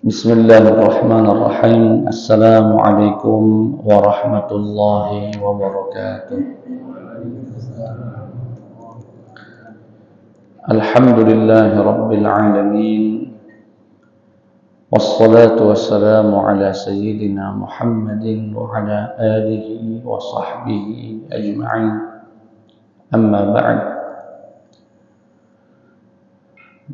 Bismillahirrahmanirrahim. Assalamualaikum warahmatullahi wabarakatuh. Alhamdulillahi rabbil alamin. Wassalatu wassalamu ala sayyidina Muhammadin wa ala alihi wa sahbihi ajma'in. Amma ba'd.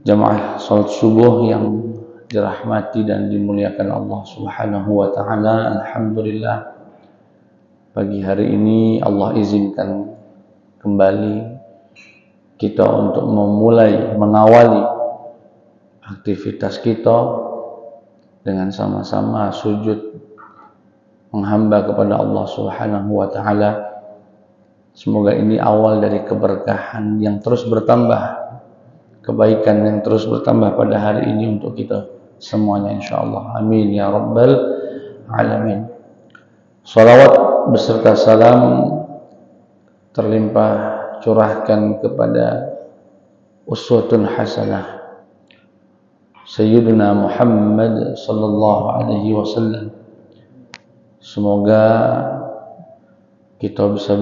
Jamaah salat subuh yang dirahmati dan dimuliakan Allah Subhanahu wa taala. Alhamdulillah, pagi hari ini Allah izinkan kembali kita untuk mengawali aktivitas kita dengan sama-sama sujud menghamba kepada Allah Subhanahu wa taala. Semoga ini awal dari keberkahan yang terus bertambah, kebaikan yang terus bertambah pada hari ini untuk kita semuanya insyaallah. Amin ya rabbal alamin. Salawat beserta salam terlimpah curahkan kepada uswatun hasanah Sayyidina Muhammad sallallahu alaihi wasallam. Semoga kita bisa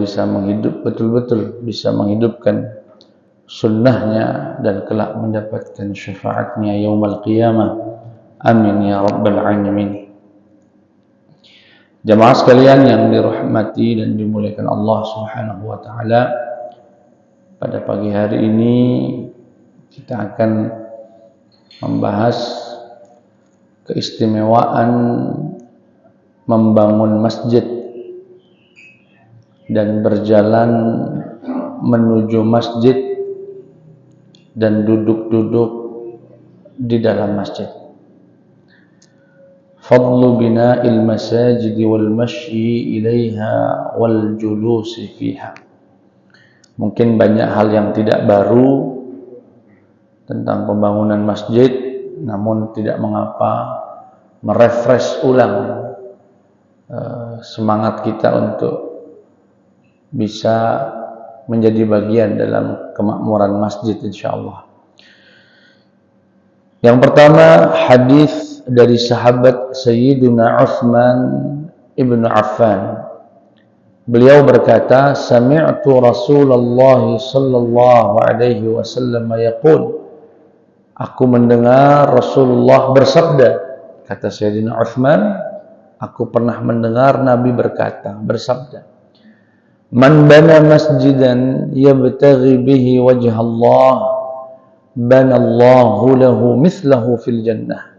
betul-betul bisa menghidupkan sunnahnya dan kelak mendapatkan syafaatnya yaumul qiyamah. Amin ya rabbal alamin. Jamaah sekalian yang dirahmati dan dimuliakan Allah Subhanahu wa taala, pada pagi hari ini kita akan membahas keistimewaan membangun masjid dan berjalan menuju masjid dan duduk-duduk di dalam masjid. Fadlu bina'il masajid wal masyi ilaiha wal julusi fiha. Mungkin banyak hal yang tidak baru tentang pembangunan masjid, namun tidak mengapa merefresh ulang semangat kita untuk bisa menjadi bagian dalam kemakmuran masjid insyaallah. Yang pertama, hadis dari sahabat Sayyidina Utsman ibn Affan. Beliau berkata, sami'tu Rasulullah sallallahu alaihi wasallam yaqul. Aku mendengar Rasulullah bersabda. Kata Sayyidina Utsman, aku pernah mendengar Nabi bersabda, man bana masjidan yabtaghi bihi wajha Allah banallahu lahu mithlahu fil jannah.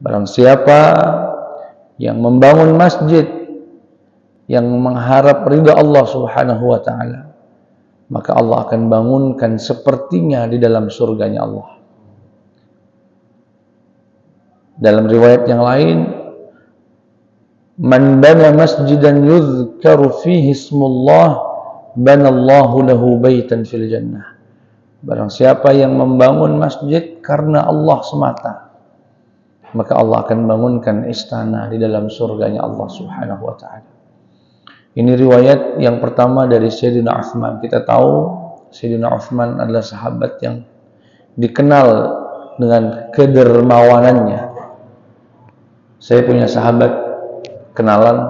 Barang siapa yang membangun masjid yang mengharap ridha Allah Subhanahu wa taala, maka Allah akan bangunkan sepertinya di dalam surganya Allah. Dalam riwayat yang lain, man bana masjidan yuzkaru fihi ismullah banallahu lahu baitan fil jannah. Barang siapa yang membangun masjid karena Allah semata, maka Allah akan bangunkan istana di dalam surganya Allah Subhanahu wa taala. Ini riwayat yang pertama dari Sayyidina Utsman. Kita tahu Sayyidina Utsman adalah sahabat yang dikenal dengan kedermawanannya. Saya punya sahabat kenalan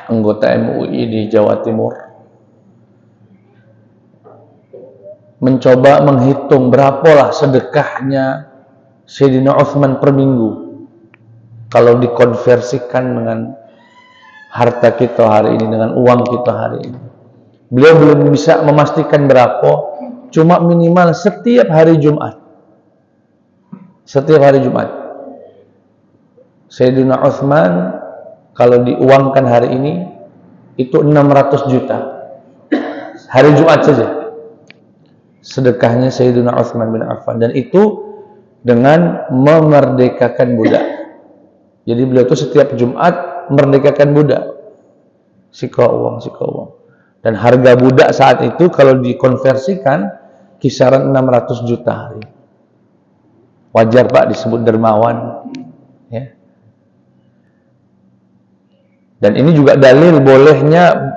anggota MUI di Jawa Timur, mencoba menghitung berapalah sedekahnya Sayyidina Utsman per minggu kalau dikonversikan dengan harta kita hari ini, dengan uang kita hari ini. Beliau belum bisa memastikan berapa, cuma minimal setiap hari Jumat Sayyidina Utsman kalau diuangkan hari ini itu 600 juta hari Jumat saja sedekahnya Sayyidina Utsman bin Affan, dan itu dengan memerdekakan budak. Jadi beliau itu setiap Jumat merdekakan budak, sika uang. Dan harga budak saat itu kalau dikonversikan kisaran 600 juta hari. Wajar Pak disebut dermawan, ya. Dan ini juga dalil bolehnya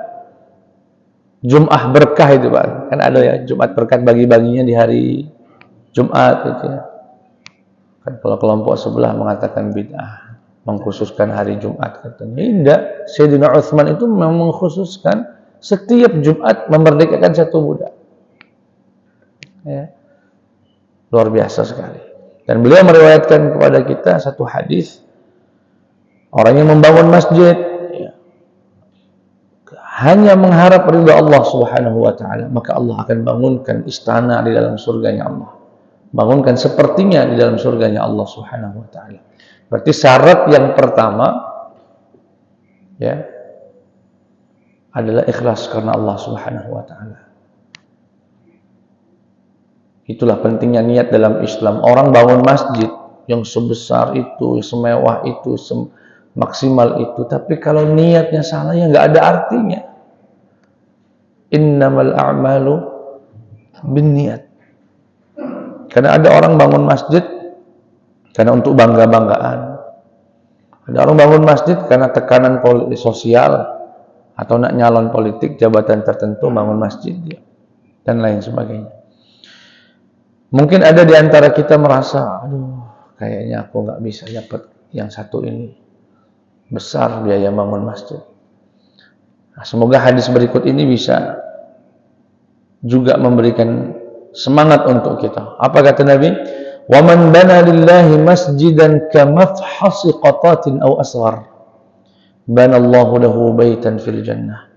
Jum'ah berkah itu Pak. Kan ada ya Jumat berkat bagi-baginya di hari Jumat itu ya. Kan kalau kelompok sebelah mengatakan bid'ah, mengkhususkan hari Jumat, katanya tidak. Sayyidina Utsman itu memang mengkhususkan setiap Jumat memerdekakan satu budak. Ya. Luar biasa sekali. Dan beliau meriwayatkan kepada kita satu hadis, orang yang membangun masjid ya, hanya mengharap ridha Allah Subhanahu wa taala, maka Allah akan bangunkan istana di dalam surganya Allah. Bangunkan sepertinya di dalam surganya Allah Subhanahu wa taala. Berarti syarat yang pertama ya adalah ikhlas karena Allah Subhanahu wa taala. Itulah pentingnya niat dalam Islam. Orang bangun masjid yang sebesar itu, semewah itu, maksimal itu, tapi kalau niatnya salah ya nggak ada artinya. Innamal a'malu binniyat. Karena ada orang bangun masjid karena untuk bangga-banggaan. Ada orang bangun masjid karena tekanan sosial atau nak nyalon politik, jabatan tertentu, bangun masjid dia dan lain sebagainya. Mungkin ada di antara kita merasa, aduh, kayaknya aku nggak bisa dapat yang satu ini. Besar biaya bangun masjid. Nah, semoga hadis berikut ini bisa juga memberikan semangat untuk kita. Apa kata Nabi? Wa man bana lillahi masjidan kamafhasi qatatin aw asghar banallahu lahu baitan fil jannah.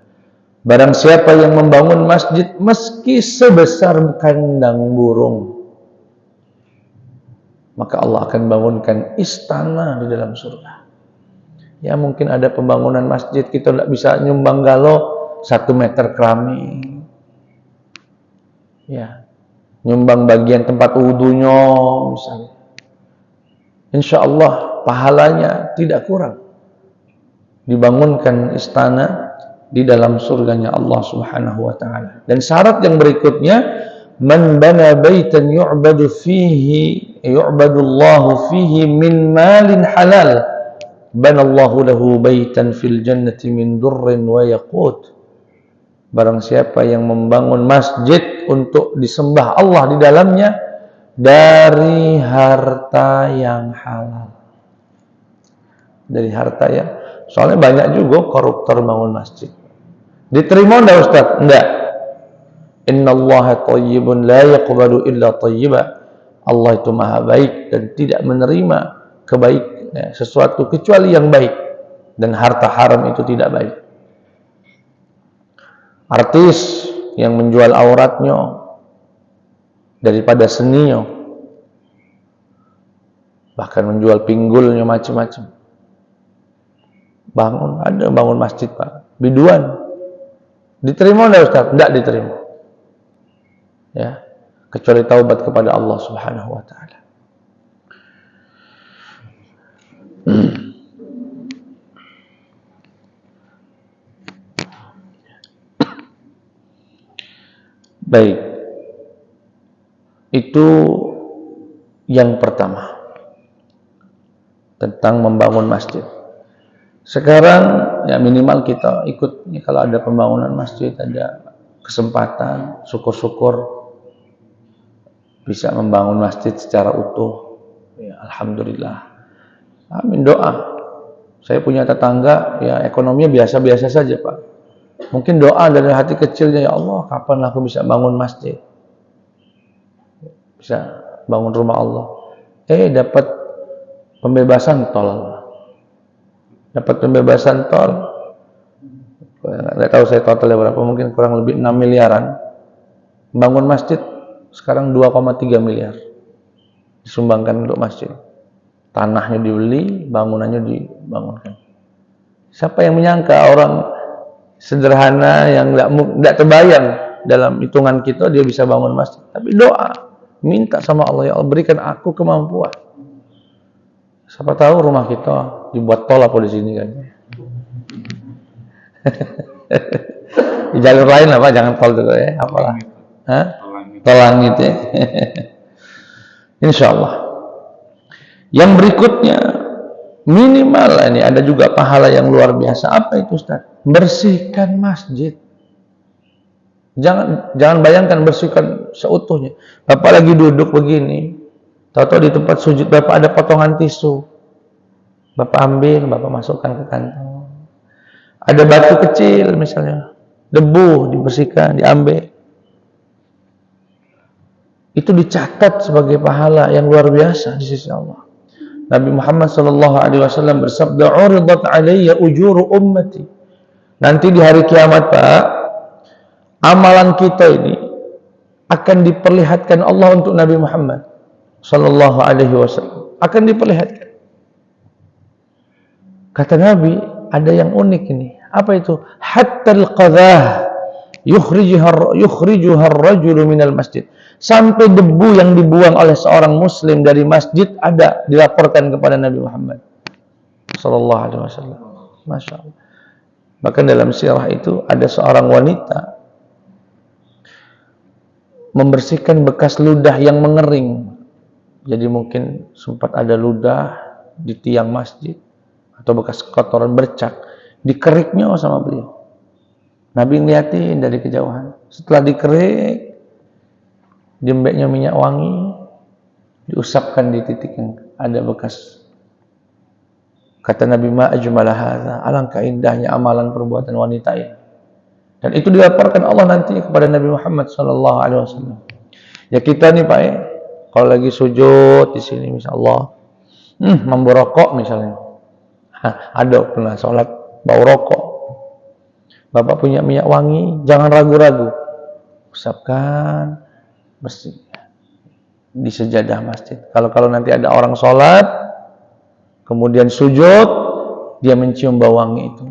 Barang siapa yang membangun masjid meski sebesar kandang burung, maka Allah akan bangunkan istana di dalam surga. Ya mungkin ada pembangunan masjid kita tidak bisa nyumbang galo 1 meter keramik. Ya. Nyumbang bagian tempat wudunya misalnya. Insya Allah pahalanya tidak kurang. Dibangunkan istana di dalam surganya Allah Subhanahu wa taala. Dan syarat yang berikutnya, man bana baitan yu'badu Allahu fihi min malin halal, banallahu lahu baitan fil jannati min durrin wa yaqut. Barang siapa yang membangun masjid untuk disembah Allah di dalamnya dari harta yang halal. Dari harta yang, soalnya banyak juga koruptor bangun masjid. Diterima enggak Ustaz? Enggak. Innallaha thayyibun la yaqbalu illa thayyiba. Allah itu maha baik dan tidak menerima sesuatu kecuali yang baik, dan harta haram itu tidak baik. Artis yang menjual auratnya daripada seninya, bahkan menjual pinggulnya macam-macam. Bangun masjid Pak, biduan. Diterima enggak Ustaz? Enggak diterima. Ya, kecuali taubat kepada Allah Subhanahu wa taala. Baik, itu yang pertama tentang membangun masjid. Sekarang ya minimal kita ikut kalau ada pembangunan masjid, ada kesempatan, syukur-syukur bisa membangun masjid secara utuh. Ya, alhamdulillah. Amin, doa. Saya punya tetangga ya ekonominya biasa-biasa saja Pak. Mungkin doa dari hati kecilnya, ya Allah, kapan aku bisa bangun masjid? Bisa bangun rumah Allah. Dapat pembebasan tol. Dapat pembebasan tol. Enggak tahu saya totalnya berapa, mungkin kurang lebih 6 miliaran. Bangun masjid sekarang 2,3 miliar. Disumbangkan untuk masjid. Tanahnya dibeli, bangunannya dibangunkan. Siapa yang menyangka orang sederhana yang tidak terbayang dalam hitungan kita dia bisa bangun masjid. Tapi doa, minta sama Allah, ya Allah berikan aku kemampuan. Siapa tahu rumah kita dibuat tol apa di sini kan. Di jalur lain apa, jangan tol dulu ya, apalah. Tol langit ya. Insyaallah. Yang berikutnya minimal ini ada juga pahala yang luar biasa. Apa itu Ustaz? Bersihkan masjid. Jangan bayangkan bersihkan seutuhnya. Bapak lagi duduk begini, Tahu-tahu di tempat sujud Bapak ada potongan tisu. Bapak ambil, Bapak masukkan ke kantong. Ada batu kecil misalnya, debu dibersihkan, diambil. Itu dicatat sebagai pahala yang luar biasa di sisi Allah. Nabi Muhammad SAW bersabda, "Uridat alayya ujuru ummati." Nanti di hari kiamat, Pak, amalan kita ini akan diperlihatkan Allah untuk Nabi Muhammad SAW. Akan diperlihatkan. Kata Nabi, ada yang unik ini. Apa itu? Hatta al-qadhah yukhrijuha ar-rajulu minal masjid. Sampai debu yang dibuang oleh seorang muslim dari masjid ada dilaporkan kepada Nabi Muhammad sallallahu alaihi wasallam. Masya Allah. Bahkan dalam sirah itu ada seorang wanita membersihkan bekas ludah yang mengering. Jadi mungkin sempat ada ludah di tiang masjid atau bekas kotoran bercak, dikeriknya sama beliau. Nabi ngeliatin dari kejauhan. Setelah dikerik, diembeknya minyak wangi, diusapkan di titik yang ada bekas. Kata Nabi, ma ajmala hadza, alangkah indahnya amalan perbuatan wanita ini. Dan itu dilaporkan Allah nanti kepada Nabi Muhammad sallallahu alaihi wasallam. Ya kita nih Pak, kalau lagi sujud di sini misalnya mampu rokok misalnya. Ada pernah sholat bau rokok. Bapak punya minyak wangi, jangan ragu-ragu. Usapkan bersih di sejadah masjid. Kalau nanti ada orang sholat, kemudian sujud, dia mencium bau wangi itu,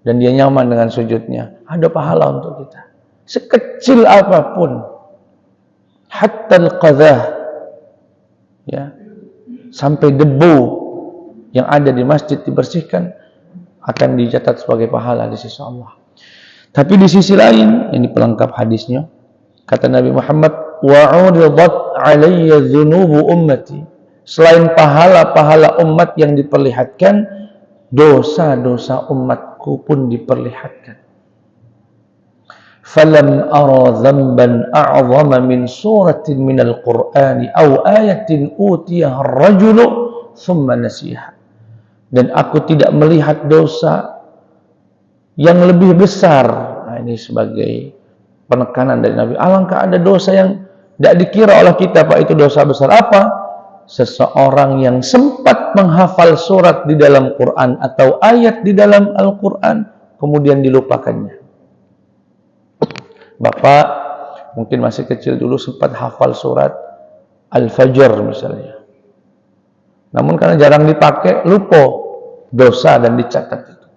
dan dia nyaman dengan sujudnya, ada pahala untuk kita. Sekecil apapun, hatta al-qadhah, ya, sampai debu yang ada di masjid dibersihkan, akan dicatat sebagai pahala di sisi Allah. Tapi di sisi lain, ini pelengkap hadisnya, kata Nabi Muhammad, wa'uridat alayya dzunubu ummati. Selain pahala-pahala umat yang diperlihatkan, dosa-dosa umatku pun diperlihatkan. Falam ara dzamban a'zama min suratin minal Qur'ani aw ayatin utiyaha ar-rajulu thumma nasiha. Dan aku tidak melihat dosa yang lebih besar. Nah, ini sebagai penekanan dari Nabi. Alangkah ada dosa yang tidak dikira oleh kita, Pak, itu dosa besar. Apa? Seseorang yang sempat menghafal surat di dalam Quran atau ayat di dalam Al-Quran, kemudian dilupakannya. Bapak mungkin masih kecil dulu sempat hafal surat Al-Fajr misalnya. Namun karena jarang dipakai, lupa, dosa dan dicatat itu.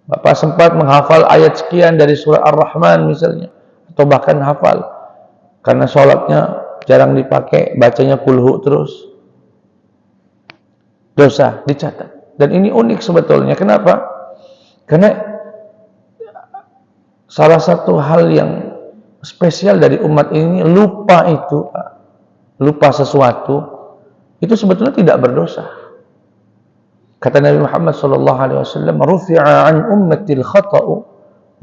Bapak sempat menghafal ayat sekian dari surah Ar-Rahman misalnya, atau bahkan hafal, karena sholatnya jarang dipakai, bacanya kulhu terus, dosa dicatat. Dan ini unik sebetulnya. Kenapa? Karena salah satu hal yang spesial dari umat ini, lupa itu, lupa sesuatu, itu sebetulnya tidak berdosa. Kata Nabi Muhammad SAW, rufi'a an ummatil khata'u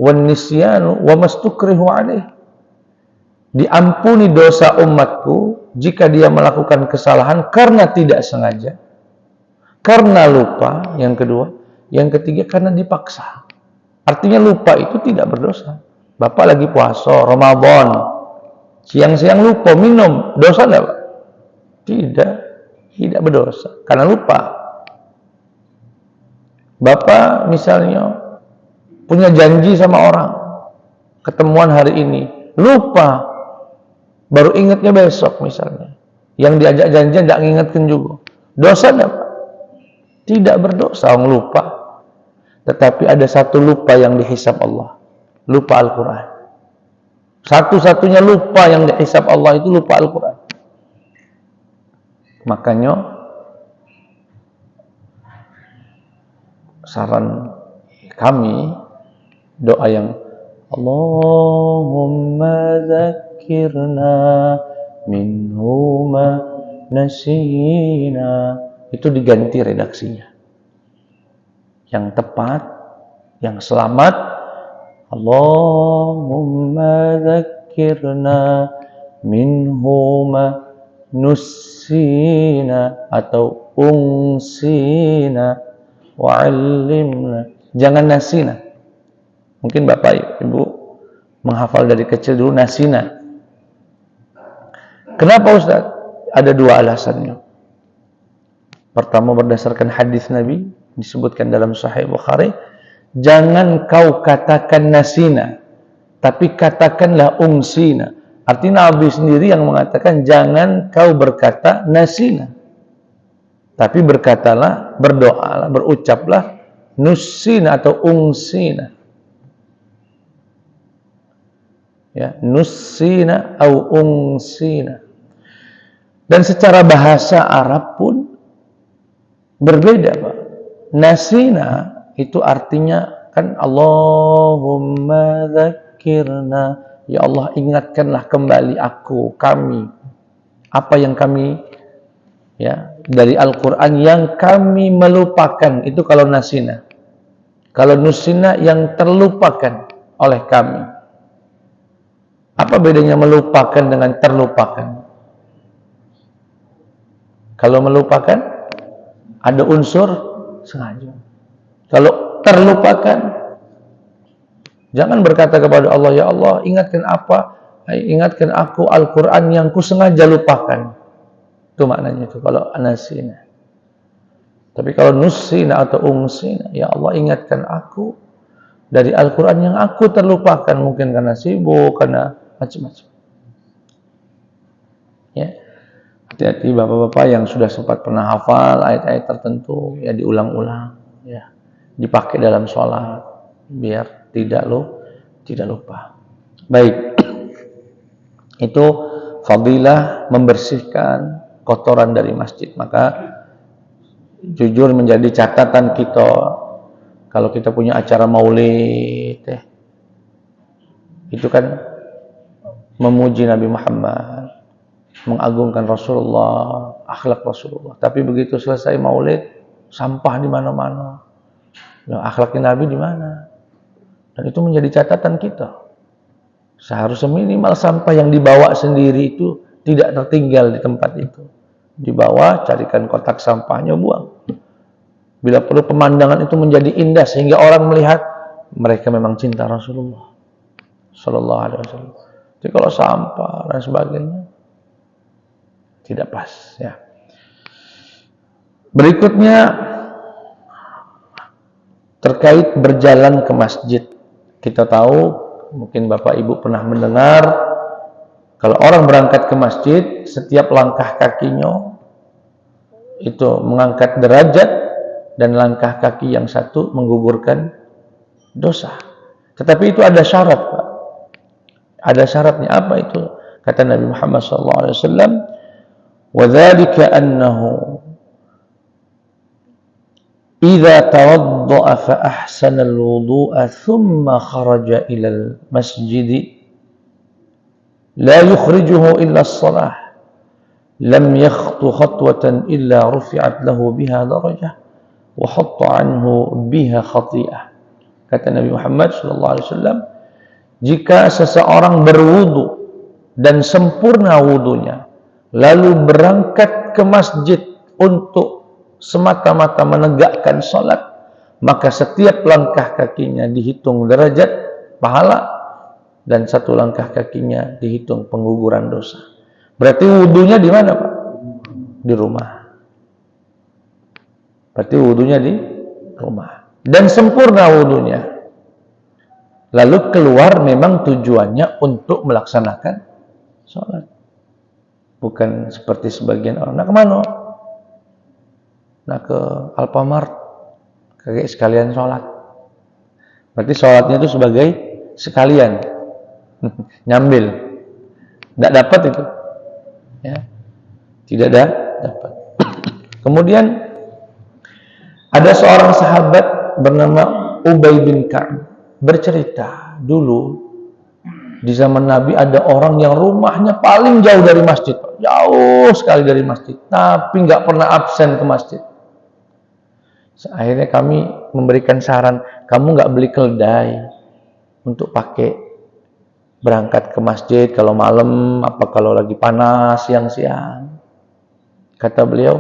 wan nisyanu wa mastukrihu alaih. Diampuni dosa umatku jika dia melakukan kesalahan karena tidak sengaja, karena lupa, yang kedua, yang ketiga karena dipaksa. Artinya lupa itu tidak berdosa. Bapak lagi puasa Ramadan, siang-siang lupa minum, dosa enggak, Pak? Tidak berdosa karena lupa. Bapak misalnya punya janji sama orang, ketemuan hari ini, lupa, baru ingatnya besok misalnya. Yang diajak janjian tidak mengingatkan juga. Dosa enggak, Pak? Tidak berdosa orang lupa. Tetapi ada satu lupa yang dihisab Allah, lupa Al-Quran. Satu-satunya lupa yang dihisab Allah itu lupa Al-Quran. Makanya saran kami, doa yang Allahumma zakirna minhu ma nasina, itu diganti redaksinya. Yang tepat, yang selamat, Allahumma zakirna minhu ma nussina atau ungsina wa'allimna. Jangan nasina. Mungkin Bapak Ibu menghafal dari kecil dulu nasina. Kenapa Ustaz? Ada dua alasannya. Pertama berdasarkan hadis Nabi disebutkan dalam Sahih Bukhari, jangan kau katakan nasina, tapi katakanlah ungsina. Artinya Nabi sendiri yang mengatakan jangan kau berkata nasina, tapi berkatalah, berdoalah, berucaplah nussina atau ungsina. Ya, nussina atau ungsina. Dan secara bahasa Arab pun berbeda, Pak. Nasina itu artinya kan Allahumma dzakirna, ya Allah ingatkanlah kembali aku, kami, apa yang kami ya dari Al-Qur'an yang kami melupakan, itu kalau nasina. Kalau nusina yang terlupakan oleh kami. Apa bedanya melupakan dengan terlupakan? Kalau melupakan ada unsur sengaja. Kalau terlupakan, jangan berkata kepada Allah, ya Allah ingatkan apa? Ingatkan aku Al-Quran yang ku sengaja lupakan. Itu maknanya itu kalau nasina. Tapi kalau nusina atau ungsina, ya Allah ingatkan aku dari Al-Quran yang aku terlupakan, mungkin karena sibuk, karena macam-macam. Ya, hati-hati bapak-bapak yang sudah sempat pernah hafal ayat-ayat tertentu, ya diulang-ulang, ya dipakai dalam sholat, biar tidak lupa. Baik, itu fadilah membersihkan kotoran dari masjid. Maka jujur menjadi catatan kita kalau kita punya acara maulid, itu kan memuji Nabi Muhammad, mengagungkan Rasulullah, akhlak Rasulullah. Tapi begitu selesai maulid, sampah di mana-mana. Ya, akhlaknya Nabi di mana? Dan itu menjadi catatan kita. Seharusnya minimal sampah yang dibawa sendiri itu tidak tertinggal di tempat itu. Dibawa, carikan kotak sampahnya, buang. Bila perlu pemandangan itu menjadi indah sehingga orang melihat mereka memang cinta Rasulullah Sallallahu Alaihi Wasallam. Jadi kalau sampah dan sebagainya tidak pas, ya. Berikutnya terkait berjalan ke masjid. Kita tahu, mungkin Bapak Ibu pernah mendengar, kalau orang berangkat ke masjid, setiap langkah kakinya itu mengangkat derajat, dan langkah kaki yang satu menggugurkan dosa. Tetapi itu ada syarat, Pak. Ada syaratnya. Apa itu? Kata Nabi Muhammad SAW, وَذَلِكَ أَنَّهُ إِذَا تَوَضَّأَ فَأَحْسَنَ الْوُضُوءَ ثُمَّ خَرَجَ إِلَى الْمَسْجِدِ لَا يُخْرِجُهُ إِلَّا الصَّلَاةِ لَمْ يَخْطُ خَطْوَةً إِلَّا رُفِعَتْ لَهُ بِهَا دَرَجَةٌ وَحَطَّ عَنْهُ بِهَا خَطِيئَةٌ. Kata Nabi Muhammad SAW, jika seseorang berwudu dan sempurna wudunya, lalu berangkat ke masjid untuk semata-mata menegakkan salat, maka setiap langkah kakinya dihitung derajat pahala, dan satu langkah kakinya dihitung pengguguran dosa. Berarti wudunya di mana, Pak? Di rumah. Berarti wudunya di rumah. Dan sempurna wudunya. Lalu keluar memang tujuannya untuk melaksanakan sholat. Bukan seperti sebagian orang. Nah kemana? Nah ke Alfamart. Kayak sekalian sholat. Berarti sholatnya itu sebagai sekalian. Nyambil. Tidak dapat itu. Ya. Tidak dapat. Kemudian ada seorang sahabat bernama Ubay bin Ka'ab bercerita, dulu di zaman Nabi ada orang yang rumahnya paling jauh dari masjid, jauh sekali dari masjid, tapi nggak pernah absen ke masjid. Akhirnya kami memberikan saran, kamu nggak beli keledai untuk pakai berangkat ke masjid kalau malam, apa kalau lagi panas siang-siang. Kata beliau,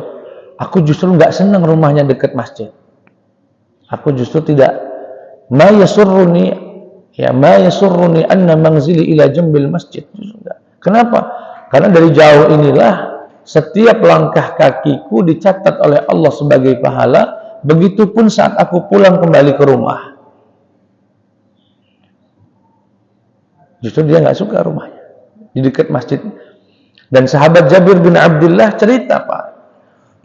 aku justru nggak senang rumahnya dekat masjid. Aku justru tidak. Ma yasurruni anna manzili ila jambil masjid. Kenapa? Karena dari jauh inilah setiap langkah kakiku dicatat oleh Allah sebagai pahala. Begitupun saat aku pulang kembali ke rumah. Justru dia nggak suka rumahnya di dekat masjid. Dan sahabat Jabir bin Abdullah cerita, Pak.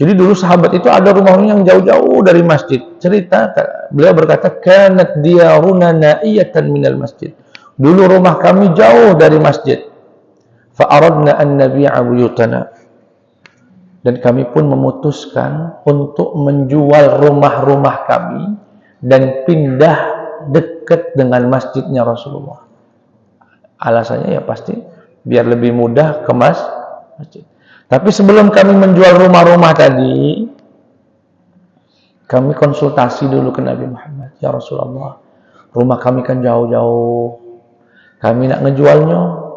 Jadi dulu sahabat itu ada rumahnya yang jauh-jauh dari masjid. Cerita, beliau berkata, kanat diyaruna na'iyatan minal masjid. Dulu rumah kami jauh dari masjid. Fa'aradna an nabi'a buyutana. Dan kami pun memutuskan untuk menjual rumah-rumah kami dan pindah dekat dengan masjidnya Rasulullah. Alasannya ya pasti biar lebih mudah ke masjid. Tapi sebelum kami menjual rumah-rumah tadi, kami konsultasi dulu ke Nabi Muhammad. Ya Rasulullah, rumah kami kan jauh-jauh. Kami nak ngejualnya.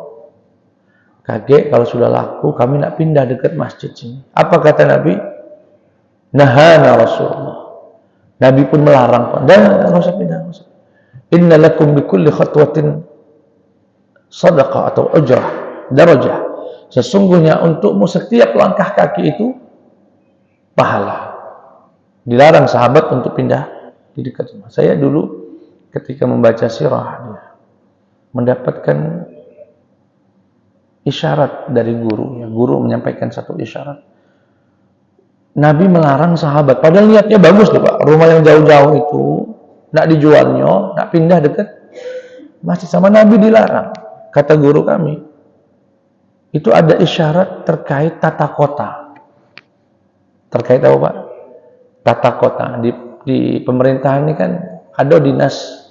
Kaget kalau sudah laku, kami nak pindah dekat masjid sini. Apa kata Nabi? Nahana Rasulullah. Nabi pun melarang. Dan nggak usah pindah. Inna lakum bikulli khatwatin sadaqah atau ujrah, darajah. Sesungguhnya untukmu setiap langkah kaki itu pahala. Dilarang sahabat untuk pindah di dekat rumah. Saya dulu ketika membaca sirah mendapatkan isyarat dari guru. Guru menyampaikan satu isyarat. Nabi melarang sahabat. Padahal niatnya bagus loh, Pak. Rumah yang jauh-jauh itu nak dijualnya, nak pindah dekat masjid, sama Nabi dilarang. Kata guru kami, itu ada isyarat terkait tata kota. Terkait apa, Pak? Tata kota. Di pemerintahan ini kan ada dinas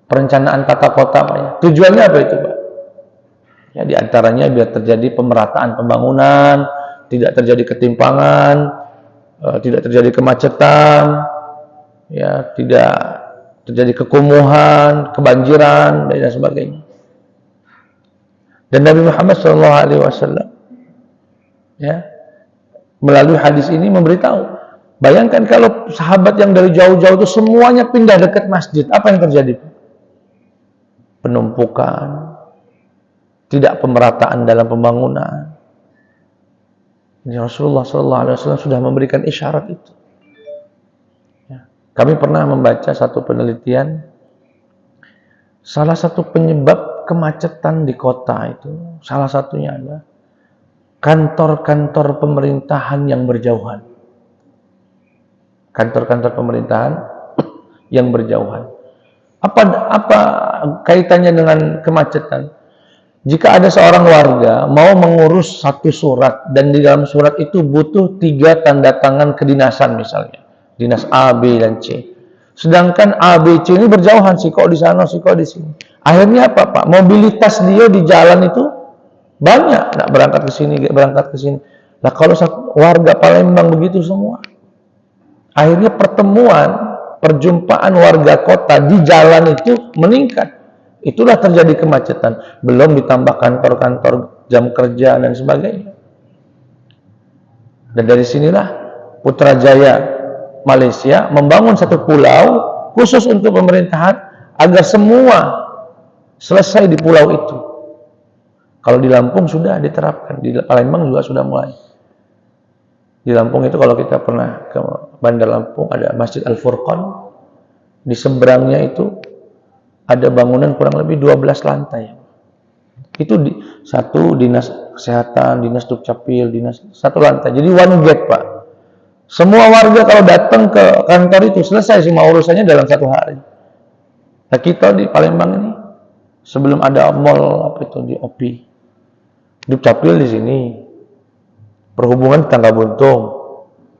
perencanaan tata kota, Pak. Ya. Tujuannya apa itu, Pak? Ya, di antaranya biar terjadi pemerataan pembangunan, tidak terjadi ketimpangan, tidak terjadi kemacetan, ya, tidak terjadi kekumuhan, kebanjiran, dan sebagainya. Dan Nabi Muhammad SAW ya, melalui hadis ini memberitahu, bayangkan kalau sahabat yang dari jauh-jauh itu semuanya pindah dekat masjid, apa yang terjadi? Penumpukan, tidak pemerataan dalam pembangunan. Ini Rasulullah SAW sudah memberikan isyarat itu. Ya. Kami pernah membaca satu penelitian, salah satu penyebab kemacetan di kota itu, salah satunya adalah kantor-kantor pemerintahan yang berjauhan. Kantor-kantor pemerintahan yang berjauhan. Apa kaitannya dengan kemacetan? Jika ada seorang warga mau mengurus satu surat dan di dalam surat itu butuh 3 tanda tangan kedinasan misalnya, dinas A, B, dan C. Sedangkan A, B, C ini berjauhan, si kok di sana, si kok di sini. Akhirnya apa, Pak? Mobilitas dia di jalan itu banyak, nak berangkat ke sini, berangkat ke sini. Nah, kalau warga Palembang begitu semua, akhirnya perjumpaan warga kota di jalan itu meningkat. Itulah terjadi kemacetan. Belum ditambah kantor-kantor, jam kerja dan sebagainya. Dan dari sinilah Putrajaya Malaysia membangun satu pulau khusus untuk pemerintahan agar semua selesai di pulau itu. Kalau di Lampung sudah diterapkan, di Palembang juga sudah mulai. Di Lampung itu kalau kita pernah ke Bandar Lampung ada Masjid Al-Furqan, di seberangnya itu ada bangunan kurang lebih 12 lantai. Itu satu dinas kesehatan, dinas Dukcapil, dinas satu lantai. Jadi one gate, Pak. Semua warga kalau datang ke kantor itu selesai semua urusannya dalam 1 hari. Nah, kita di Palembang ini sebelum ada mall apa itu di OPI, Dukcapil di sini, perhubungan di Tangga Buntung,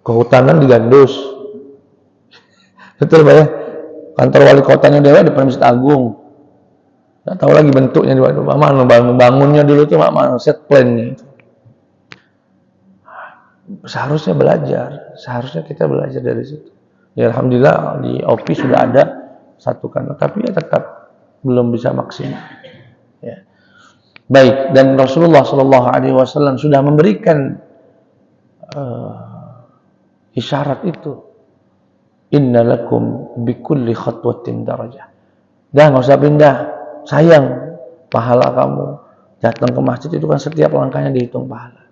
kehutanan di Gandus, betul, Pak ya? Kantor wali kotanya Dewa di Masjid Agung. Nggak tahu lagi bentuknya di mana, bangunnya dulu tuh mana set plan-nya. Seharusnya belajar, seharusnya kita belajar dari situ. Ya alhamdulillah di OPI sudah ada satu kantor, tapi ya tetap belum bisa maksimal. Ya. Baik, dan Rasulullah SAW sudah memberikan isyarat itu. Innalakum bikulli khatwatin darajah. Dah nggak usah pindah, sayang pahala kamu. Datang ke masjid itu kan setiap langkahnya dihitung pahala.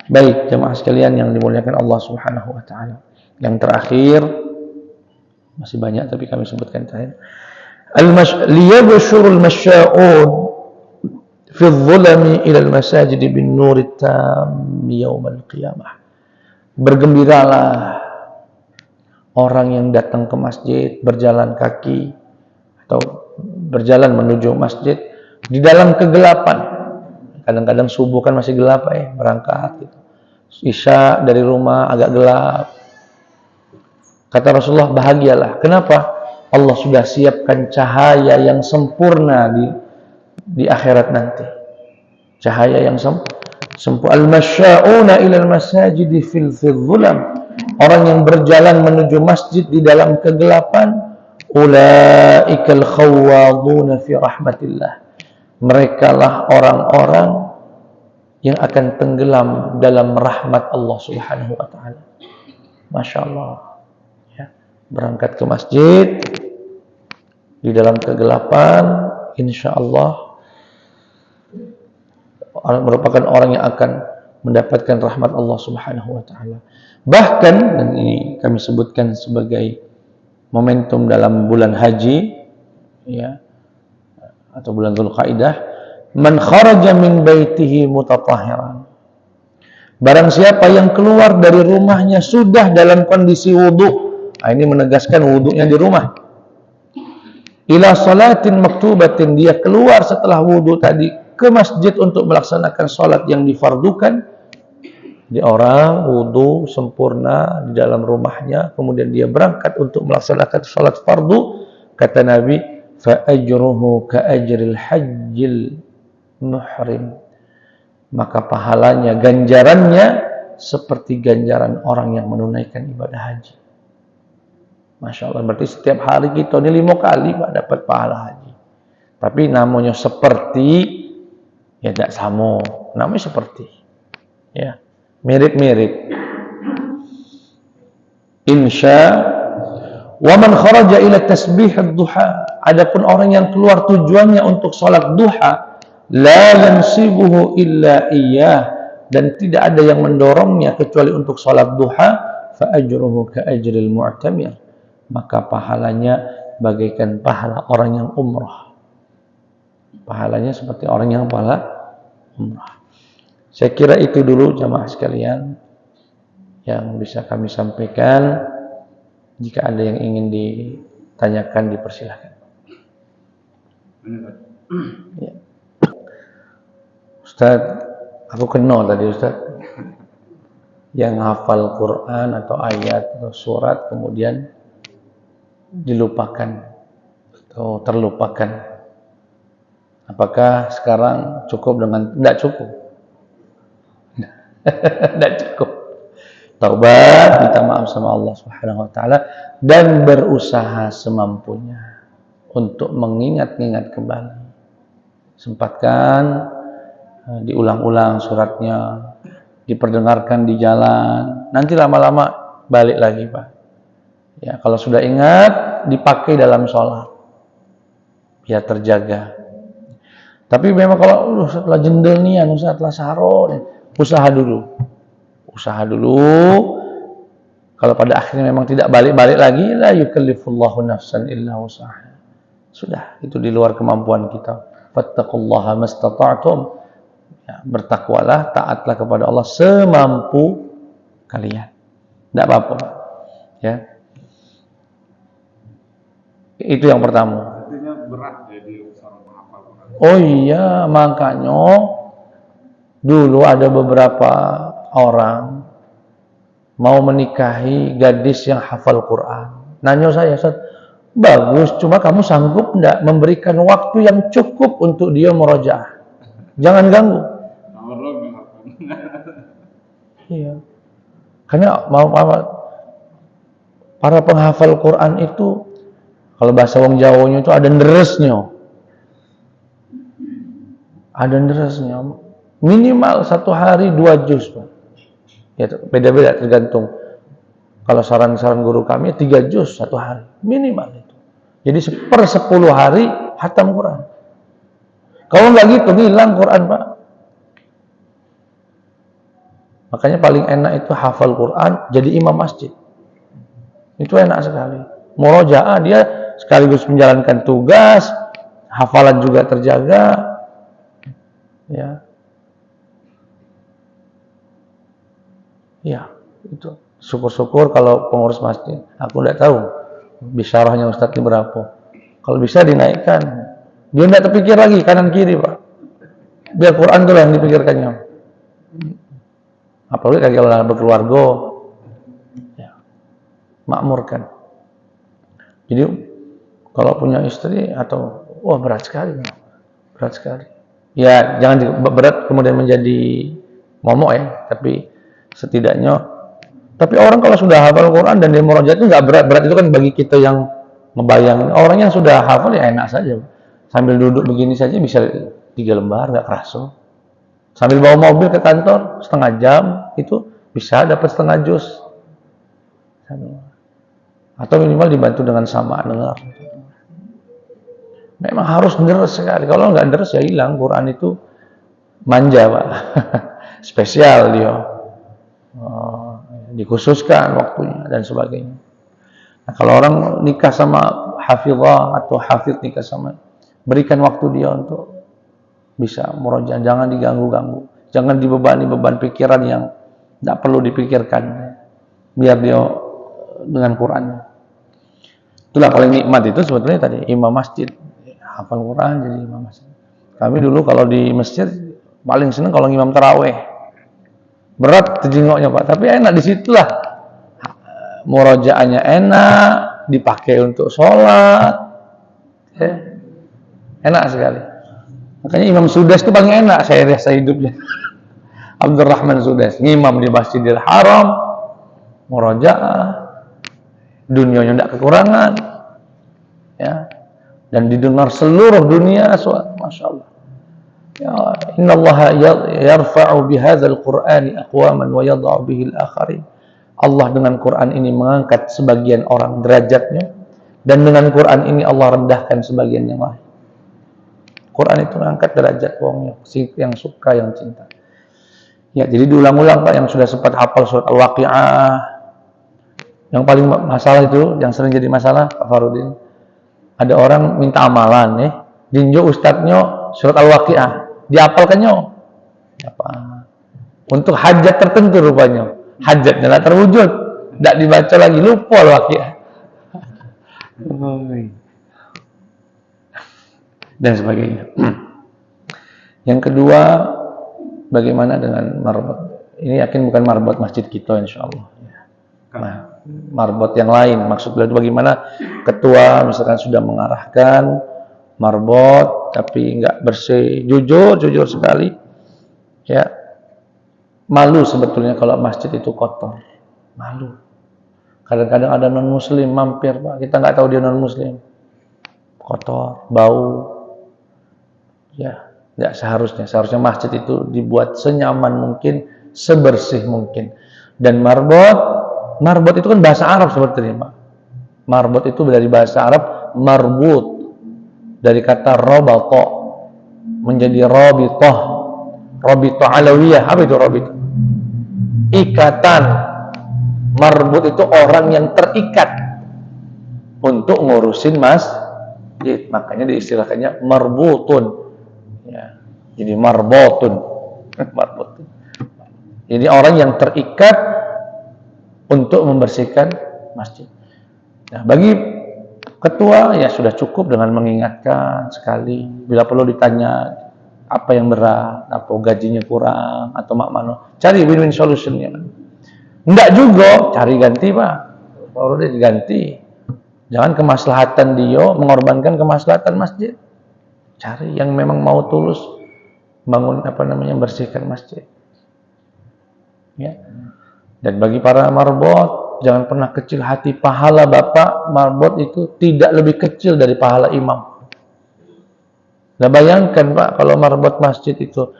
Baik, jemaah sekalian yang dimuliakan Allah Subhanahu wa taala. Yang terakhir, masih banyak tapi kami sebutkan terakhir. Liyabshurul masya'un fi adh-dhulami ila al-masajid bin nur at-tam yaum al-qiyamah. Bergembiralah orang yang datang ke masjid berjalan kaki atau berjalan menuju masjid di dalam kegelapan. Kadang-kadang subuh kan masih gelap berangkat gitu. Isya dari rumah agak gelap. Kata Rasulullah, bahagialah. Kenapa? Allah sudah siapkan cahaya yang sempurna di akhirat nanti. Cahaya yang sempurna. Al-masya'una ila al-masajid fil dhulam. Orang yang berjalan menuju masjid di dalam kegelapan, ulaikal khawwaduna fi rahmatillah. Merekalah orang-orang yang akan tenggelam dalam rahmat Allah Subhanahu wa taala. Masya Allah. Ya. Berangkat ke masjid di dalam kegelapan, insya Allah merupakan orang yang akan mendapatkan rahmat Allah Subhanahu wa taala. Bahkan, dan ini kami sebutkan sebagai momentum dalam bulan haji, ya, atau bulan Dzulqa'dah, man kharaja min baitihi mutatahhiran. Barang siapa yang keluar dari rumahnya sudah dalam kondisi wudu. Nah, ini menegaskan wudunya di rumah. Ila salatin maktubatin, dia keluar setelah wudu tadi ke masjid untuk melaksanakan salat yang difardukan. Di orang wudu sempurna di dalam rumahnya, kemudian dia berangkat untuk melaksanakan salat fardu, kata Nabi, fa ajruhu ka ajril hajjil muhrim. Maka pahalanya, ganjarannya seperti ganjaran orang yang menunaikan ibadah haji. Masya Allah, berarti setiap hari kita ini 5 kali Pak dapat pahala haji. Tapi namanya seperti, ya tidak sama, namanya seperti, ya, mirip-mirip. Insya wa man kharaja ila tasbih ad-duha. Adapun orang yang keluar tujuannya untuk salat duha, la yansibuhu illa iyyah, dan tidak ada yang mendorongnya kecuali untuk salat duha, fa ajruhu ka ajril mu'tamir. Maka pahalanya bagaikan pahala orang yang umrah. Pahalanya seperti orang yang pahala umrah. Saya kira itu dulu jamaah sekalian yang bisa kami sampaikan. Jika ada yang ingin ditanyakan, dipersilahkan. Ya. Ustaz, aku kenal tadi Ustaz yang hafal Quran atau ayat atau surat kemudian dilupakan atau terlupakan. Apakah sekarang cukup dengan tidak cukup? Tidak cukup. Taubat, minta maaf sama Allah Subhanahu wa taala dan berusaha semampunya untuk mengingat-ingat kembali. Sempatkan diulang-ulang suratnya, diperdengarkan di jalan. Nanti lama-lama balik lagi, Pak. Ya, kalau sudah ingat, dipakai dalam sholat. Biar terjaga. Tapi memang kalau setelah jendel nih, setelah sahur, usaha dulu. Usaha dulu. Kalau pada akhirnya memang tidak balik-balik lagi, la yukallifullahu nafsan illa wus'aha. Sudah, itu di luar kemampuan kita. Fattaqullaha mastata'tum. Ya, bertakwalah, taatlah kepada Allah semampu kalian. Tidak apa-apa. Ya. Itu yang pertama. Artinya berat jadi seorang penghafal Quran. Oh iya, makanya dulu ada beberapa orang mau menikahi gadis yang hafal Quran. Nanya saya, Ustaz, bagus, cuma kamu sanggup enggak memberikan waktu yang cukup untuk dia murojaah? Jangan ganggu. Iya. Karena para penghafal Quran itu, kalau bahasa wong Jawanya itu ada nderesnya. Ada nderesnya. Minimal 1 hari 2 juz, Pak. Ya beda-beda tergantung. Kalau saran-saran guru kami 3 juz satu hari minimal itu. Jadi per 10 hari hatam Quran. Kalau nggak gitu hilang Quran, Pak. Makanya paling enak itu hafal Quran jadi imam masjid. Itu enak sekali. Murojaah dia sekaligus menjalankan tugas, hafalan juga terjaga. Ya. Ya, itu. Syukur-syukur kalau pengurus masjid. Aku tidak tahu bisyarahnya Ustadz ini berapa. Kalau bisa dinaikkan. Dia tidak terpikir lagi kanan kiri, Pak. Biar Quran itu yang dipikirkannya. Apalagi kalau berkeluarga, ya, makmurkan. Jadi kalau punya istri atau berat sekali, berat sekali. Ya jangan berat kemudian menjadi momok ya, tapi setidaknya. Tapi orang kalau sudah hafal Quran dan dia murojaah itu nggak berat itu kan bagi kita yang ngebayangin. Orang yang sudah hafal ya enak saja. Sambil duduk begini saja bisa 3 lembar nggak kerasa. Sambil bawa mobil ke kantor setengah jam itu bisa dapat setengah juz. Atau minimal dibantu dengan sama dengar. Memang harus deres sekali. Kalau nggak deres ya hilang. Quran itu manja, Pak. Spesial dia. Dikhususkan waktunya dan sebagainya. Nah, kalau orang nikah sama hafizah atau hafidh nikah sama, berikan waktu dia untuk bisa murojaah, jangan diganggu-ganggu, jangan dibebani beban pikiran yang tidak perlu dipikirkan, biar dia dengan Quran. Itulah paling nikmat itu sebetulnya tadi imam masjid, hafal Quran jadi imam masjid. Kami dulu kalau di masjid paling senang kalau imam taraweh. Berat terjengoknya, Pak, tapi enak disitulah murojaahnya enak, dipakai untuk sholat, ya. Enak sekali. Makanya Imam Sudas itu paling enak saya rasa hidupnya. Abdurrahman Sudas, ngimam di Masjidil Haram, murojaah, dunianya tidak kekurangan, ya, dan didengar seluruh dunia, masya Allah. Ya, innallaha yarfa'u bihadzal qur'ani aqwaman wa yadh'u bihi al-akharin. Allah dengan Quran ini mengangkat sebagian orang derajatnya dan dengan Quran ini Allah rendahkan sebagian yang lain. Quran itu mengangkat derajat wong yang suka, yang cinta. Ya, jadi diulang-ulang, Pak, yang sudah sempat hafal surat Al-Waqi'ah. Yang paling masalah itu, yang sering jadi masalah, Pak Farudin. Ada orang minta amalan, dinjo ustadznya surat Al-Waqi'ah. Diapalkannya apa? Untuk hajat tertentu rupanya. Hajatnya tidak terwujud, tidak dibaca lagi, lupa Al-Waqi'ah. Dan sebagainya. Yang kedua, bagaimana dengan marbot? Ini yakin bukan marbot masjid kita, insya Allah. Nah, marbot yang lain, maksud beliau bagaimana ketua misalkan sudah mengarahkan marbot tapi nggak bersih, jujur sekali, ya, malu sebetulnya kalau masjid itu kotor, malu. Kadang-kadang ada non muslim mampir, Pak, kita nggak tahu dia non muslim, kotor, bau, ya, nggak seharusnya. Seharusnya masjid itu dibuat senyaman mungkin, sebersih mungkin. Dan marbot itu kan bahasa Arab sebetulnya, Pak. Marbot itu dari bahasa Arab marbut, dari kata rabata menjadi rabithah. Rabithah alawiyah. Apa itu rabithah? Ikatan. Marbut itu orang yang terikat untuk ngurusin masjid. Makanya diistilahkannya marbutun. Ya. Jadi marbotun. Marbutun. Jadi orang yang terikat untuk membersihkan masjid. Nah, bagi ketua ya sudah cukup dengan mengingatkan sekali. Bila perlu ditanya apa yang berat, apa gajinya kurang atau makmano, cari win-win solutionnya. Enggak juga cari ganti, Pak. Kalau dia diganti, jangan kemaslahatan dia mengorbankan kemaslahatan masjid. Cari yang memang mau tulus bangun bersihkan masjid. Ya. Dan bagi para marbot, jangan pernah kecil hati. Pahala Bapak marbot itu tidak lebih kecil dari pahala imam. Nah, bayangkan, Pak, kalau marbot masjid itu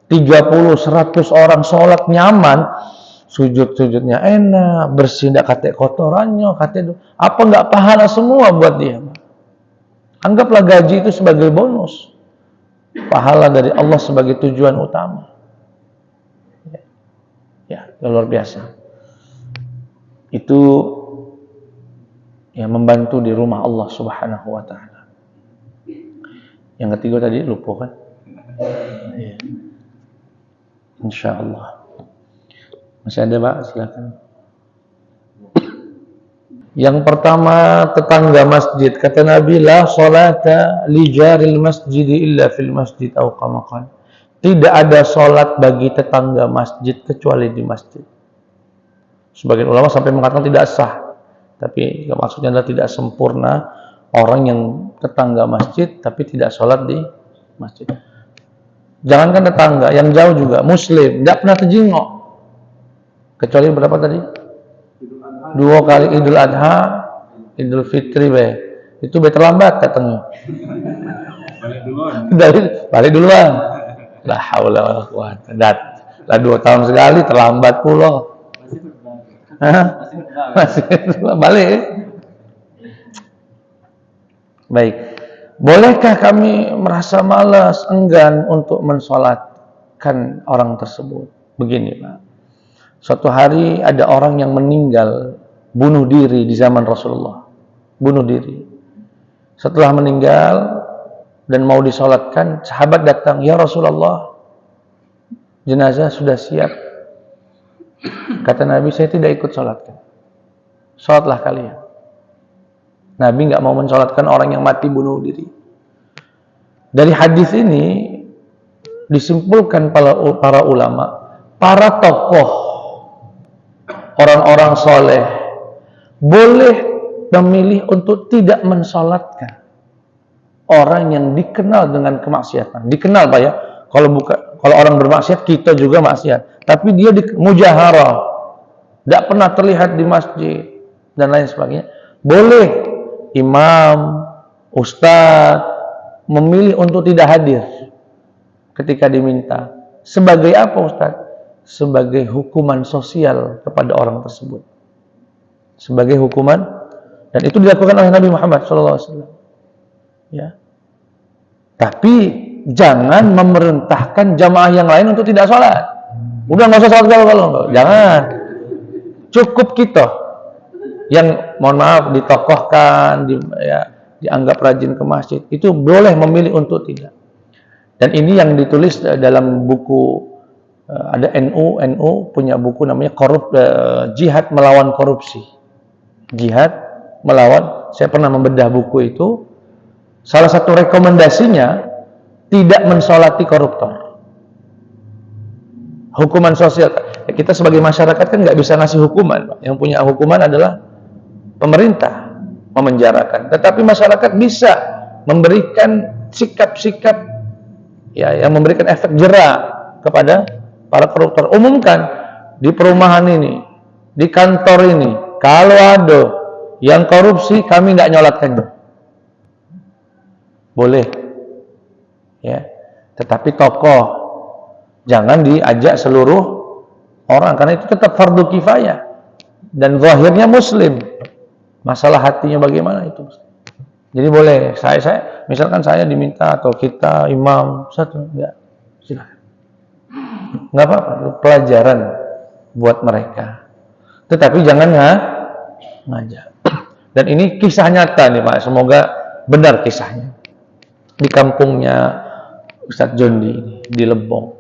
30-100 orang sholat nyaman, sujud-sujudnya enak, bersih ndak kate kotorannya, kate apa nggak pahala semua buat dia. Anggaplah gaji itu sebagai bonus, pahala dari Allah sebagai tujuan utama. Ya, luar biasa. Itu yang membantu di rumah Allah Subhanahu wa taala. Yang ketiga tadi lupa kan? Ya. Insyaallah. Masih ada, Pak? Silakan. Yang pertama, tetangga masjid. Kata Nabi, la salata li jaril masjid illa fil masjid au kama qala. Tidak ada salat bagi tetangga masjid kecuali di masjid. Sebagian ulama sampai mengatakan tidak sah. Tapi maksudnya adalah tidak sempurna orang yang tetangga masjid tapi tidak sholat di masjid. Jangankan tetangga, yang jauh juga muslim, tidak pernah terjengok. Kecuali berapa tadi? 2 kali Idul Adha, Idul Fitri itu terlambat katanya. Balik duluan. La haula wala quwata. Lah 2 tahun sekali terlambat pula. Masih balik. Baik. Bolehkah kami merasa malas, enggan untuk mensolatkan orang tersebut? Begini, Pak. Suatu hari ada orang yang meninggal, bunuh diri di zaman Rasulullah. Bunuh diri. Setelah meninggal dan mau disolatkan, sahabat datang, "Ya Rasulullah, jenazah sudah siap." Kata Nabi, "Saya tidak ikut sholatkan. Sholatlah kalian." Nabi nggak mau mensolatkan orang yang mati bunuh diri. Dari hadis ini disimpulkan para ulama, para tokoh, orang-orang soleh boleh memilih untuk tidak mensolatkan orang yang dikenal dengan kemaksiatan. Dikenal, Pak ya. Kalau orang bermaksiat, kita juga maksiat. Tapi dia mujaharah, tidak pernah terlihat di masjid dan lain sebagainya. Boleh imam, ustadz memilih untuk tidak hadir ketika diminta. Sebagai apa, ustadz? Sebagai hukuman sosial kepada orang tersebut. Sebagai hukuman, dan itu dilakukan oleh Nabi Muhammad SAW. Ya. Tapi jangan memerintahkan jamaah yang lain untuk tidak sholat. Udah nggak usah sholat kalau jangan. Cukup kita yang mohon maaf ditokohkan, dianggap rajin ke masjid, itu boleh memilih untuk tidak. Dan ini yang ditulis dalam buku, ada NU punya buku namanya Jihad Melawan Korupsi. Jihad melawan, saya pernah membedah buku itu. Salah satu rekomendasinya tidak mensolati koruptor. Hukuman sosial, kita sebagai masyarakat kan nggak bisa ngasih hukuman. Yang punya hukuman adalah pemerintah, memenjarakan. Tetapi masyarakat bisa memberikan sikap-sikap yang memberikan efek jera kepada para koruptor. Umumkan di perumahan ini, di kantor ini, kalau ada yang korupsi, kami nggak nyolatkan. Boleh, ya. Tetapi tokoh jangan diajak seluruh orang, karena itu tetap fardu kifayah dan zahirnya muslim. Masalah hatinya bagaimana itu? Jadi boleh, misalkan saya diminta atau kita imam satu, ya silakan. Nggak apa-apa, pelajaran buat mereka. Tetapi jangan ngajak. Dan ini kisah nyata nih, Pak. Semoga benar kisahnya. Di kampungnya Ustadz Jondi di Lebong.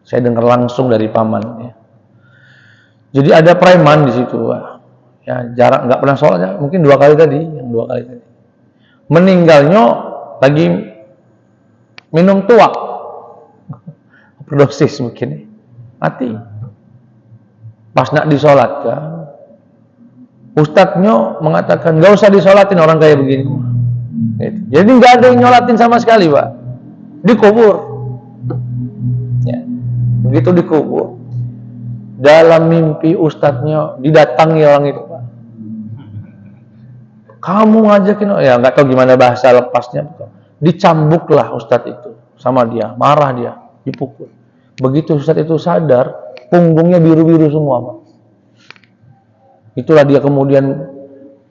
Saya dengar langsung dari paman. Ya. Jadi ada preman di situ, Pak. Ya, jarak nggak pernah sholat, ya. Mungkin 2 kali tadi, meninggalnya lagi minum tuak, overdosis mungkin, mati. Pas nak disolatkan, ustadznya mengatakan nggak usah disolatin orang kayak begini. Gitu. Jadi nggak ada yang nyolatin sama sekali, Pak. Dikubur. Ya. Begitu dikubur, dalam mimpi ustadznya didatangi orang itu, Pak. Kamu ngajakin, ya nggak tahu gimana bahasa lepasnya, dicambuklah ustadz itu sama dia, marah dia, dipukul. Begitu ustadz itu sadar, punggungnya biru-biru semua, Pak. Itulah dia kemudian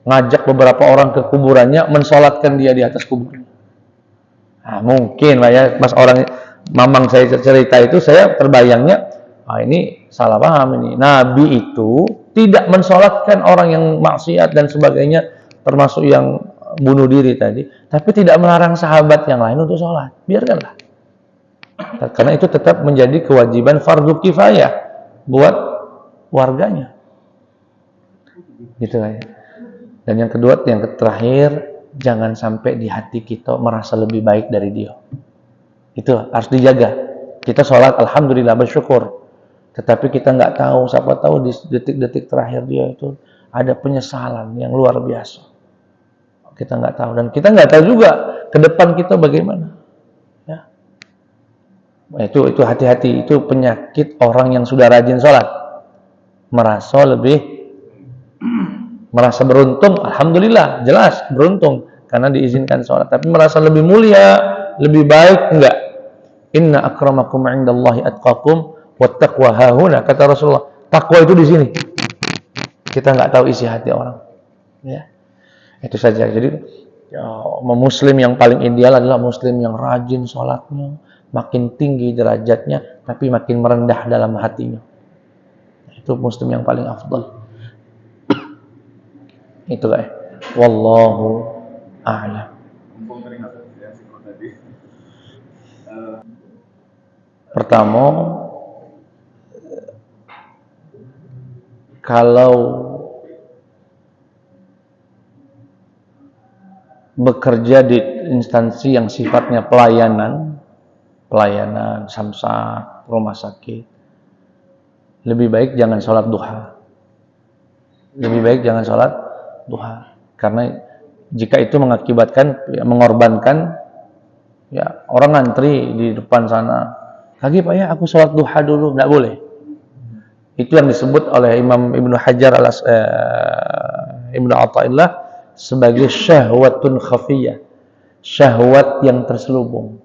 ngajak beberapa orang ke kuburannya, mensolatkan dia di atas kuburnya. Nah, mungkin Pak ya, pas orang mamang saya cerita itu, saya terbayangnya, ini salah paham ini. Nabi itu tidak mensolatkan orang yang maksiat dan sebagainya, termasuk yang bunuh diri tadi, tapi tidak melarang sahabat yang lain untuk sholat. Biarkanlah. Karena itu tetap menjadi kewajiban fardu kifayah buat warganya. Gitu ya. Dan yang kedua, yang terakhir, jangan sampai di hati kita merasa lebih baik dari dia. Itu harus dijaga. Kita sholat, alhamdulillah, bersyukur. Tetapi kita nggak tahu, siapa tahu di detik-detik terakhir dia itu ada penyesalan yang luar biasa. Kita nggak tahu, dan kita nggak tahu juga ke depan kita bagaimana. Ya. Itu hati-hati. Itu penyakit orang yang sudah rajin sholat. Merasa beruntung, alhamdulillah, jelas beruntung karena diizinkan sholat. Tapi merasa lebih mulia, lebih baik, enggak. Inna akramakum indallahi atqakum wattaqwa hahuna, kata Rasulullah. Takwa itu di sini. Kita nggak tahu isi hati orang. Ya. Itu saja. Jadi muslim yang paling ideal adalah muslim yang rajin sholatnya, makin tinggi derajatnya, tapi makin merendah dalam hatinya. Itu muslim yang paling afdal. Itulah. Wallahu a'lam. Pertama, kalau bekerja di instansi yang sifatnya pelayanan samsat, rumah sakit, lebih baik jangan sholat duha. Lebih baik jangan sholat duha. Karena jika itu mengakibatkan, mengorbankan, ya orang ngantri di depan sana. Lagi Pak ya, aku sholat duha dulu, nggak boleh. Itu yang disebut oleh Imam Ibnu Hajar Ibnu Athaillah sebagai syahwatun khafiyah, syahwat yang terselubung.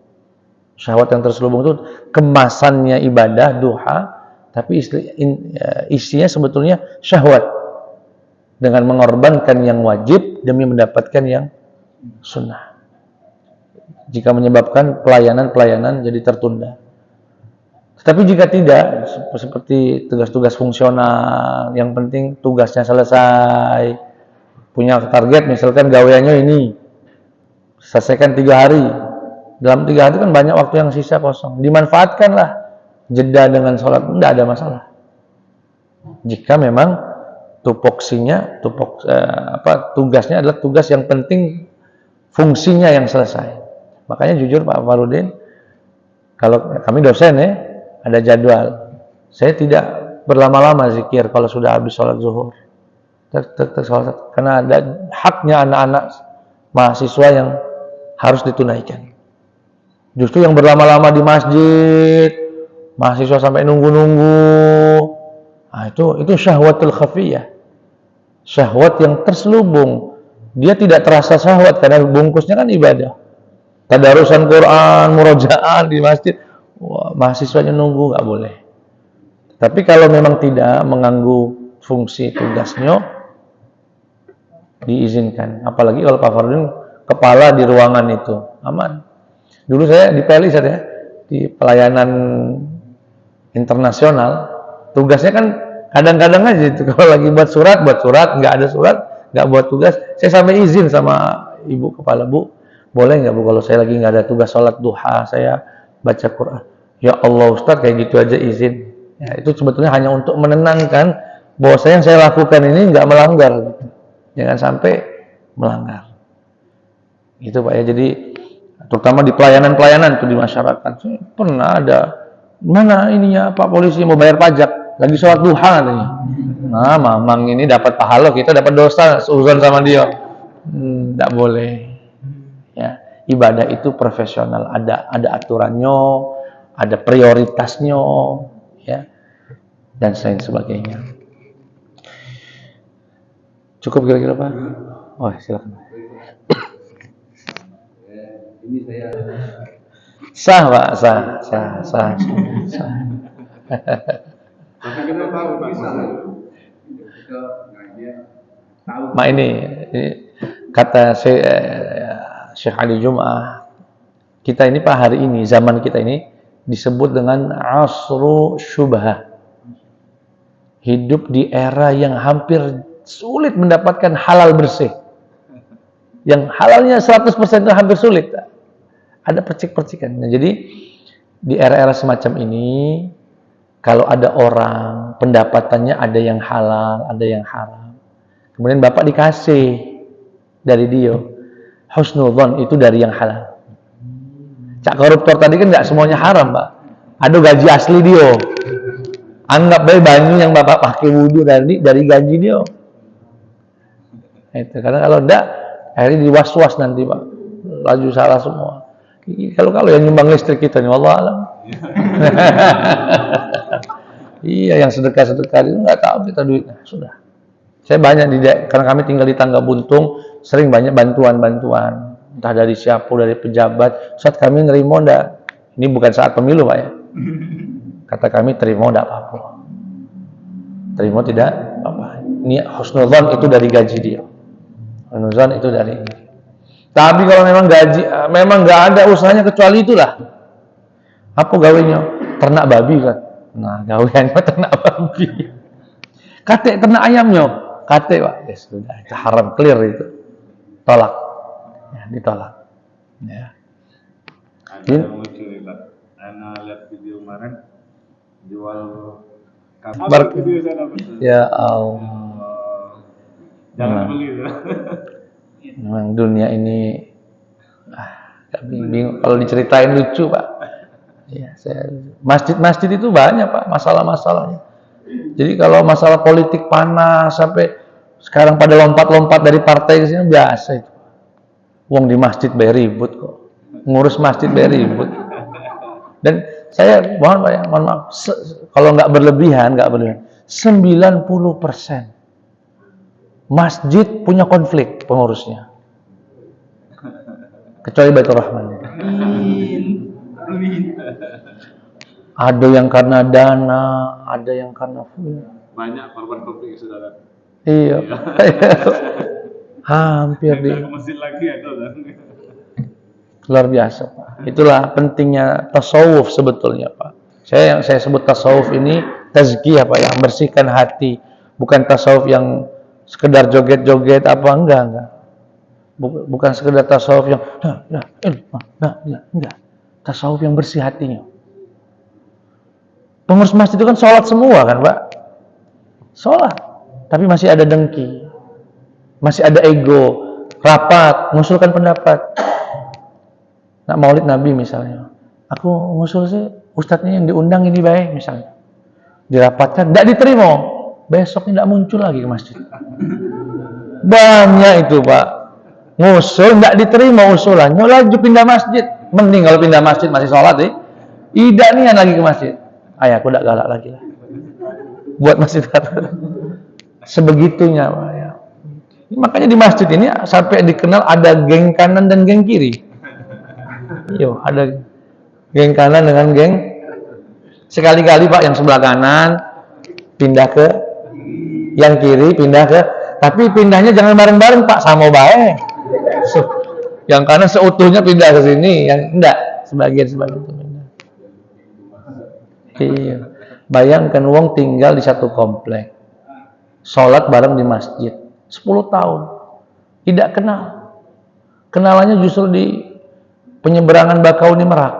Syahwat yang terselubung itu kemasannya ibadah duha, tapi isinya sebetulnya syahwat, dengan mengorbankan yang wajib demi mendapatkan yang sunnah. Jika menyebabkan pelayanan jadi tertunda. Tapi jika tidak, seperti tugas-tugas fungsional, yang penting tugasnya selesai, punya target, misalkan gaweannya ini, selesaikan 3 hari. Dalam 3 hari kan banyak waktu yang sisa kosong. Dimanfaatkanlah, jeda dengan sholat, tidak ada masalah. Jika memang tugasnya adalah tugas yang penting, fungsinya yang selesai. Makanya jujur Pak Farudin, kalau kami dosen ya, ada jadwal. Saya tidak berlama-lama zikir kalau sudah habis sholat zuhur. Karena ada haknya anak-anak mahasiswa yang harus ditunaikan. Justru yang berlama-lama di masjid, mahasiswa sampai nunggu-nunggu, itu syahwatul khafiyah. Syahwat yang terselubung. Dia tidak terasa syahwat karena bungkusnya kan ibadah. Tadarusan Quran, murojaah di masjid, mahasiswanya nunggu, nggak boleh. Tapi kalau memang tidak mengganggu fungsi tugasnya, diizinkan. Apalagi kalau Pak Fardin kepala di ruangan itu, aman. Dulu saya di PLI di pelayanan internasional, tugasnya kan kadang-kadang aja itu, kalau lagi buat surat, nggak ada surat, nggak buat tugas, saya sampai izin sama ibu kepala, Bu, boleh nggak Bu kalau saya lagi nggak ada tugas sholat duha, saya baca Quran. Ya Allah Ustaz, kayak gitu aja izin. Ya, itu sebetulnya hanya untuk menenangkan bahwa yang saya lakukan ini nggak melanggar, gitu. Jangan sampai melanggar. Itu Pak ya. Jadi terutama di pelayanan tuh di masyarakat, pernah ada mana ininya Pak polisi mau bayar pajak, lagi sholat duha katanya. Nah, mamang ini dapat pahala, kita dapat dosa seuzon sama dia. Nggak boleh. Ya, ibadah itu profesional, ada aturannya, ada prioritasnya, ya, dan lain sebagainya. Cukup kira-kira Pak? Oh, silakan. Ini saya sah Pak, sah. kita tahu bisa Kita ngaji tahu. Mak ini kata Syekh Ali Jum'ah, kita ini Pak hari ini, zaman kita ini disebut dengan asru syubhah. Hidup di era yang hampir sulit mendapatkan halal bersih. Yang halalnya 100% itu hampir sulit. Ada percik-percikan. Nah, jadi di era-era semacam ini, kalau ada orang pendapatannya ada yang halal, ada yang haram. Kemudian Bapak dikasih dari dia, husnudzon itu dari yang halal. Cak koruptor tadi kan nggak semuanya haram, Pak. Ada gaji asli dia. Anggap baik banyu yang Bapak pakai wudhu dari gaji dia. Itu karena kalau enggak akhirnya diwas-was nanti, Pak. Laju salah semua. Kalau yang nyumbang listrik kita nih, wallah alam. Iya, yang sedekah-sedekah itu nggak tahu kita duitnya. Sudah. Saya banyak karena kami tinggal di Tangga Buntung, sering banyak bantuan-bantuan. Entah dari siapa, dari pejabat. Saat kami nerimo enggak. Ini bukan saat pemilu, Pak ya. Kata kami terima enggak apa-apa. Terima tidak apa-apa. Ini husnudzon itu dari gaji dia. Husnudzon itu dari ini. Tapi kalau memang gaji, memang nggak ada usahanya kecuali itulah. Apa gawainya? Ternak babi kan. Nah, gawaiannya ternak babi. Kate ternak ayamnya. Kate, Pak. Ya sudah, itu haram clear itu. Tolak. Ya, ditolak. Ya. Ada yang lucu nih, Pak. Ana lihat video kemarin jual video sana betul. Ya Allah. Jangan beli itu. Memang dunia ini bingung kalau diceritain lucu, Pak. Ya, masjid-masjid itu banyak, Pak, masalah-masalahnya. Jadi kalau masalah politik panas sampai sekarang pada lompat-lompat dari partai ke sini biasa itu. Wong di masjid bayar ribut kok. Ngurus masjid bayar ribut. Dan saya mohon Pak ya, mohon maaf, kalau nggak berlebihan, 90% masjid punya konflik pengurusnya. Kecuali Baitur Rahman. Ada yang karena dana, ada yang karena Banyak korban konflik saudara. Iya. Hampir di masjid lagi ada kan. luar biasa, Pak. Itulah pentingnya tasawuf sebetulnya, Pak. Yang saya sebut tasawuf ini tazkiyah, Pak, yang membersihkan hati, bukan tasawuf yang sekedar joget-joget apa enggak. Bukan sekedar tasawuf yang enggak. Tasawuf yang bersih hatinya. Pengurus masjid itu kan sholat semua kan, Pak? Sholat, tapi masih ada dengki, masih ada ego, rapat, mengusulkan pendapat. Nah, maulid Nabi misalnya, aku ngusul sih ustadznya yang diundang ini baik misalnya, dirapatkan, tidak diterima, besok tidak muncul lagi ke masjid. Banyak itu, Pak, ngusul tidak diterima usulannya, laju pindah masjid. Mending kalau pindah masjid masih sholat tidak niat lagi ke masjid. Ayah, aku tidak galak lagi lah buat masjid. Sebegitunya, Pak ya. Makanya di masjid ini sampai dikenal ada geng kanan dan geng kiri. Yo, ada geng kanan dengan geng. Sekali-kali, Pak, yang sebelah kanan pindah ke yang kiri, pindah ke, tapi pindahnya jangan bareng-bareng, Pak, sama baik. Yang kanan seutuhnya pindah ke sini, yang enggak sebagian pindah. Iya. Bayangkan wong tinggal di satu komplek, sholat bareng di masjid 10 tahun, tidak kenal. Kenalannya justru di penyeberangan Bakauni Merak.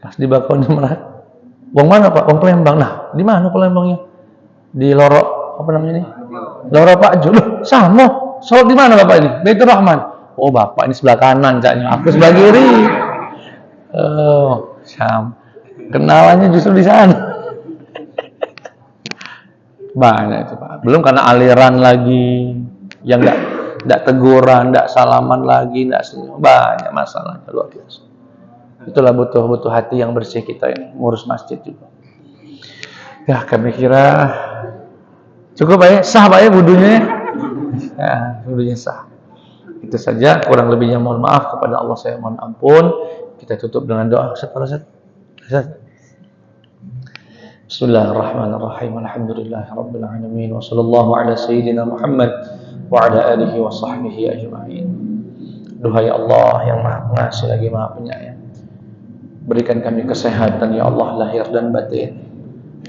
Pas di Bakauni Merak, wong mana, Pak? Wong Palembang. Nah, di mana Palembangnya? Di Loro, apa namanya ini? Loro Pak Jo. Loh, sama. Sholat di mana Bapak ini? Baitur Rahman. Oh, Bapak ini sebelah kanan, caknya. Aku sebelah kiri. Oh, sama. Kenalannya justru di sana. Banyak itu, Pak. Belum karena aliran lagi yang enggak teguran, enggak salaman lagi, enggak senyum. Banyak masalahnya luar biasa. Itulah butuh hati yang bersih kita yang ngurus masjid juga. Ya, kami kira cukup, Pak ya? Sah, Pak ya wudunya? Ya, wudunya sah. Itu saja, kurang lebihnya mohon maaf kepada Allah, saya mohon ampun. Kita tutup dengan doa. Ustaz. Bismillahirrahmanirrahim. Alhamdulillahirabbil alamin wa sallallahu ala sayyidina Muhammad wa ala alihi wa sahbihi ajma'in. Duhai Allah yang Maha Pengasih lagi Maha Penyayang, berikan kami kesehatan ya Allah lahir dan batin.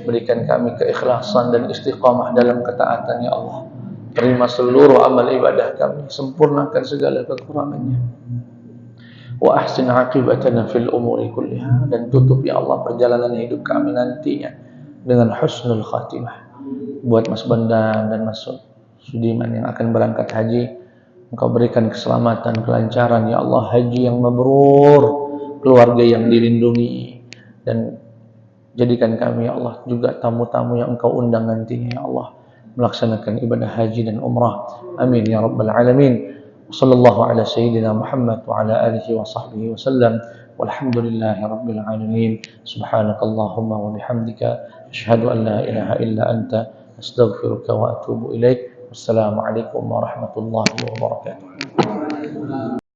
Berikan kami keikhlasan dan istiqamah dalam ketaatan ya Allah. Terima seluruh amal ibadah kami, sempurnakan segala kekurangannya. Wa ahsin aqibatana fil umuri kulliha, dan tutup ya Allah perjalanan hidup kami nantinya dengan husnul khatimah. Buat Mas Bandan dan Mas Sudiman yang akan berangkat haji, Engkau berikan keselamatan, kelancaran ya Allah, haji yang mabrur, keluarga yang dilindungi, dan jadikan kami ya Allah juga tamu-tamu yang Engkau undang nantinya ya Allah, melaksanakan ibadah haji dan umrah. Amin ya rabbal alamin. Sallallahu ala sayyidina Muhammad wa ala alihi wa sahbihi wasallam. Walhamdulillahi rabbil alamin. Subhanakallahumma wa bihamdika asyhadu an la ilaha illa anta astaghfiruka wa atubu ilaik. Wassalamu alaikum warahmatullahi wabarakatuh.